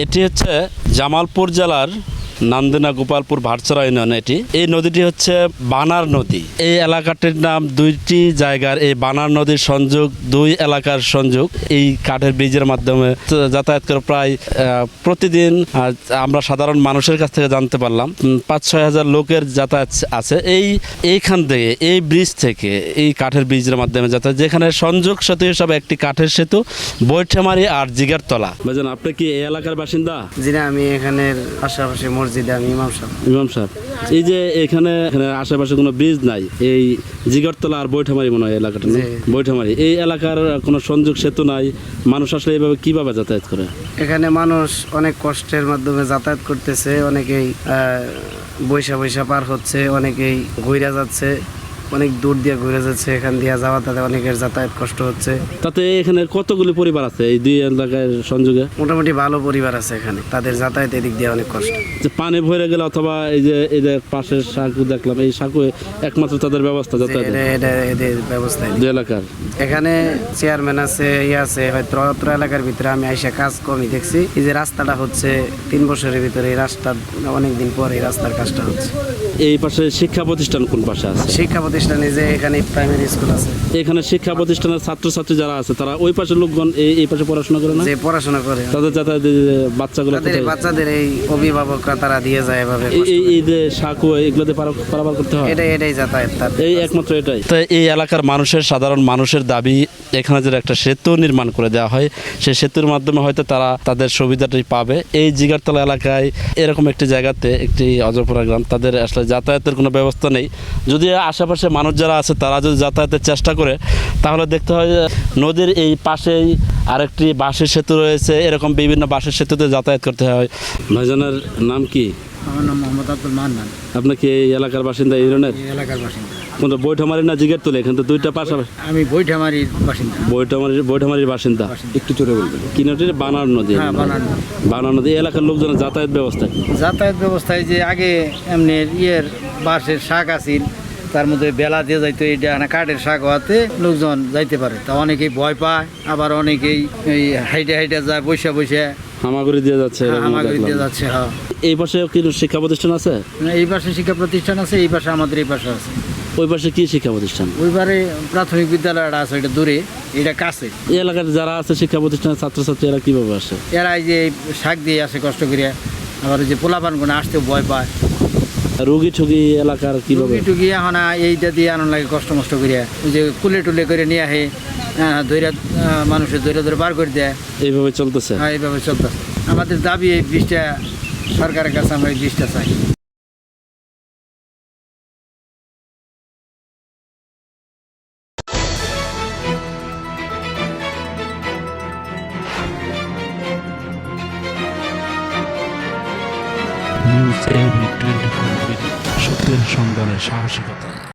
এটি হচ্ছে জামালপুর জেলার নান্দিনা গোপালপুর ভাটছড়া ইউনিয়ন। এই নদীটি হচ্ছে বানার নদী। এই এলাকাটির নাম দুইটি জায়গার এই বানার নদীর সংযোগ, দুই এলাকার সংযোগ এই কাঠের ব্রিজের মাধ্যমে যাতায়াত করে প্রায় প্রতিদিন আমরা সাধারণ মানুষের কাছ থেকে জানতে পারলাম 5-6 হাজার লোকের যাতায়াত আছে এইখান থেকে, এই ব্রিজ থেকে, এই কাঠের ব্রিজের মাধ্যমে যাতায়াত, যেখানে সংযোগ সেতু হিসাবে একটি কাঠের সেতু বৈঠেমারি আর জিগারতলা। ভাইজান, আপনি কি এই এলাকার বাসিন্দা? জি না, আমি এখানের পাশাপাশি মসজিদে আমি ইমাম সাহেব। এই যে এখানে আশেপাশে কোনো ব্রিজ নাই, এই জিগারতলা আর বৈঠামারি মনে হয় এলাকাটা, বৈঠামারি এই এলাকার কোনো সংযোগ সেতু নাই, মানুষ আসলে এইভাবে কিভাবে যাতায়াত করে? এখানে মানুষ অনেক কষ্টের মাধ্যমে যাতায়াত করতেছে, অনেকেই বৈশা পার হচ্ছে, অনেকেই ঘুরে যাচ্ছে, অনেক দূর দিয়ে ঘুরে যাচ্ছে, এখান দিয়ে যাওয়া তাতে অনেকের যাতায়াত কষ্ট হচ্ছে। তাতে এখানে কতগুলি পরিবার আছে এই দুই এলাকার সংযোগে? মোটামুটি ভালো পরিবার আছে এখানে, তাদের যাতায়াত এদিক দিয়ে অনেক কষ্ট। যে পানি ভরে গেলে অথবা এই যে পাশের সাঁকু দেখলাম, এই সাঁকু একমাত্র তাদের ব্যবস্থা যাতায়াত এদের ব্যবস্থা দুই এলাকার। এখানে চেয়ারম্যান আছে, আছে হয়তো অত্র এলাকার ভিতরে আমি আইসা কাজ কমই দেখছি। এই যে রাস্তাটা হচ্ছে 3 বছরের ভিতরে, এই রাস্তা অনেকদিন পর এই রাস্তার কাজটা হচ্ছে। এই পাশে শিক্ষা প্রতিষ্ঠান কোন পাশে আছে? শিক্ষা প্রতিষ্ঠানে যে এখানে প্রাইমারি স্কুল আছে, এখানে শিক্ষা প্রতিষ্ঠানের ছাত্রছাত্রী যারা আছে তারা ওই পাশের লোকগণ এই পাশে পড়াশোনা করে না? যে পড়াশোনা করে তাদের যাতায়াত বাচ্চাগুলো বাচ্চাদের এই অভিভাবকরা তারা দিয়ে যায় এভাবে। এই যে সাঁকু এগুলোতে পারাপার করতে হয়, এটাই যাতায়াত তার, এই একমাত্র এটাই। তো এই এলাকার মানুষের, সাধারণ মানুষের দাবি এখানে যে একটা সেতু নির্মাণ করে দেওয়া হয়, সেই সেতুর মাধ্যমে হয়তো তারা তাদের সুবিধাটি পাবে। এই জিগারতলা এলাকায় এরকম একটি জায়গাতে, একটি অজরপুরা গ্রাম, তাদের আসলে যাতায়াতের কোনো ব্যবস্থা নেই। যদি আশেপাশে মানুষ যারা আছে তারা যদি যাতায়াতের চেষ্টা করে, তাহলে দেখতে হয় যে নদীর এই পাশেই আরেকটি বাঁশের সেতু রয়েছে, এরকম বিভিন্ন বাঁশের সেতুতে যাতায়াত করতে হয়। ভাইজানের নাম কি? আমার নাম মোহাম্মদ আব্দুল মান্নান। আপনি কি এই এলাকার বাসিন্দা? এই ইউনিয়নের এলাকার বাসিন্দা। কোনটা, বৈঠামারি না জিগারতলা? এখানে তো দুইটা পাশাপাশি। আমি বৈঠামারির বাসিন্দা। বৈঠামারির বাসিন্দা। একটু জোরে বলবেন। কি নদী? বানার নদী। হ্যাঁ, বানার নদী। এই এলাকার লোকজনের যাতায়াত ব্যবস্থা কি? যাতায়াত ব্যবস্থায় যে আগে এমনি বাঁশের শাক আছিল, তার মধ্যে বেলা দিয়ে যাইতো, এটা কাঠের শাক হওয়াতে লোকজন যাইতে পারে। তা অনেকেই ভয় পায়, আবার অনেকেই এই হাইটে যায়, বসে হামাগুড়ি দিয়ে যাচ্ছে। হ্যাঁ। এই পাশে কি শিক্ষা প্রতিষ্ঠান আছে? এই পাশে শিক্ষা প্রতিষ্ঠান আছে, এই পাশে আমাদের এই পাশে আছে। ওই পাশে কি শিক্ষা প্রতিষ্ঠান? ওইবারে প্রাথমিক বিদ্যালয়টা আছে, এটা দূরে, এটা কাছে। এই এলাকার যারা আছে শিক্ষা প্রতিষ্ঠানের ছাত্রছাত্রী, এরা কিভাবে আসে? এরা এই যে শাক দিয়ে আসে কষ্ট করে, আবার ওই যে পোলাপানগুলো আসতেও ভয় পায়। রুগী ঠুগি এলাকার কিভাবে? রুগী এখন এইটা দিয়ে আনন্দ লাগে, কষ্ট করে, ওই যে কুলে টুলে করে নিয়ে আসে, মানুষের ধরে বার করে দেয়। এইভাবে চলতেছে? হ্যাঁ, এইভাবে চলতেছে। আমাদের দাবি এই ব্রিজটা সরকারের কাছে, আমরা এই ব্রিজটা চাই। নিউজ এবি 24, সত্যের সন্ধানে সাহসিকতা।